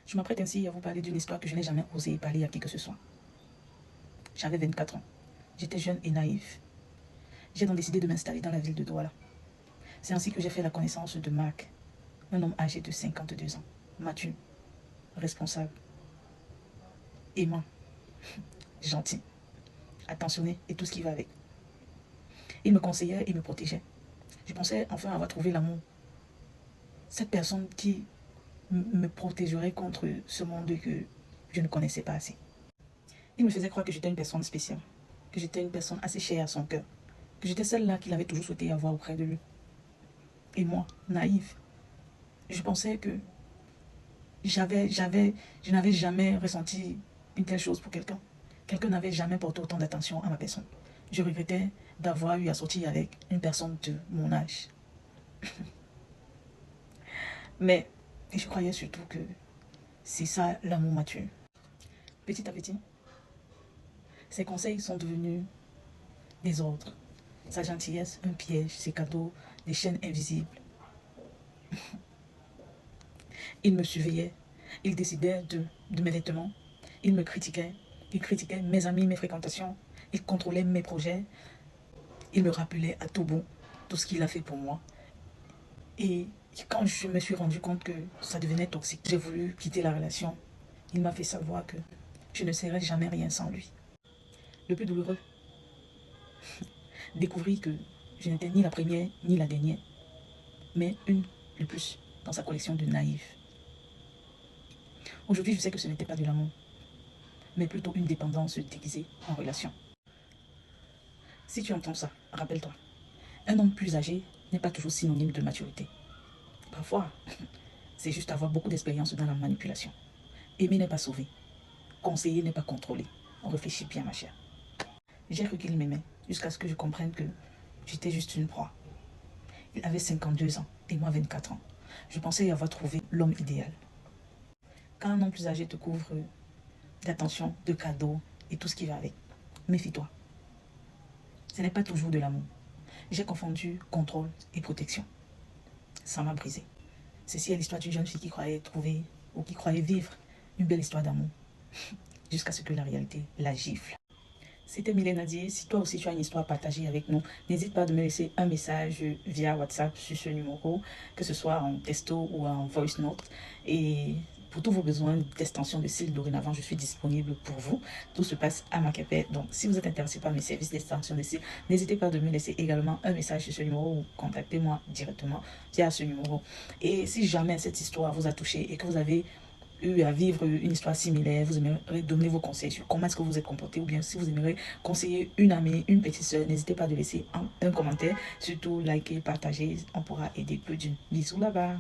Je m'apprête ainsi à vous parler d'une histoire que je n'ai jamais osé parler à qui que ce soit. J'avais 24 ans. J'étais jeune et naïve. J'ai donc décidé de m'installer dans la ville de Douala. C'est ainsi que j'ai fait la connaissance de Marc, un homme âgé de 52 ans, mature, responsable, aimant, gentil, attentionné et tout ce qui va avec. Il me conseillait et me protégeait. Je pensais enfin avoir trouvé l'amour. Cette personne qui me protégerait contre ce monde que je ne connaissais pas assez. Il me faisait croire que j'étais une personne spéciale, que j'étais une personne assez chère à son cœur, que j'étais celle-là qu'il avait toujours souhaité avoir auprès de lui. Et moi, naïve, je pensais que je n'avais jamais ressenti une telle chose pour quelqu'un. Quelqu'un n'avait jamais porté autant d'attention à ma personne. Je regrettais d'avoir eu à sortir avec une personne de mon âge. Mais je croyais surtout que c'est ça l'amour mature. Petit à petit, ses conseils sont devenus des ordres. Sa gentillesse, un piège, ses cadeaux, des chaînes invisibles. Il me surveillait, il décidait de mes vêtements, il me critiquait, il critiquait mes amis, mes fréquentations, il contrôlait mes projets, il me rappelait à tout bout tout ce qu'il a fait pour moi. Et quand je me suis rendu compte que ça devenait toxique, j'ai voulu quitter la relation. Il m'a fait savoir que je ne serais jamais rien sans lui. Le plus douloureux, découvrir que je n'étais ni la première ni la dernière, mais une de plus dans sa collection de naïfs. Aujourd'hui, je sais que ce n'était pas de l'amour, mais plutôt une dépendance déguisée en relation. Si tu entends ça, rappelle-toi, un homme plus âgé n'est pas toujours synonyme de maturité. Parfois, c'est juste avoir beaucoup d'expérience dans la manipulation. Aimer n'est pas sauver. Conseiller n'est pas contrôler. On réfléchit bien, ma chère. J'ai cru qu'il m'aimait jusqu'à ce que je comprenne que j'étais juste une proie. Il avait 52 ans et moi 24 ans. Je pensais y avoir trouvé l'homme idéal. Quand un homme plus âgé te couvre d'attention, de cadeaux et tout ce qui va avec, méfie-toi. Ce n'est pas toujours de l'amour. J'ai confondu contrôle et protection. Ça m'a brisé. Ceci est l'histoire d'une jeune fille qui croyait trouver ou qui croyait vivre une belle histoire d'amour jusqu'à ce que la réalité la gifle. C'était Mylène Nadier. Si toi aussi tu as une histoire à partager avec nous, n'hésite pas à me laisser un message via WhatsApp sur ce numéro, que ce soit en texto ou en voice note. Et pour tous vos besoins d'extension de cils dorénavant, je suis disponible pour vous. Tout se passe à Macapé. Donc, si vous êtes intéressé par mes services d'extension de cils, n'hésitez pas à me laisser également un message sur ce numéro ou contactez-moi directement via ce numéro. Et si jamais cette histoire vous a touché et que vous avez eu à vivre une histoire similaire, vous aimeriez donner vos conseils sur comment est-ce que vous êtes comporté, ou bien si vous aimeriez conseiller une amie, une petite soeur, n'hésitez pas à laisser un commentaire, surtout liker, partager, on pourra aider plus d'une. Bisous là-bas.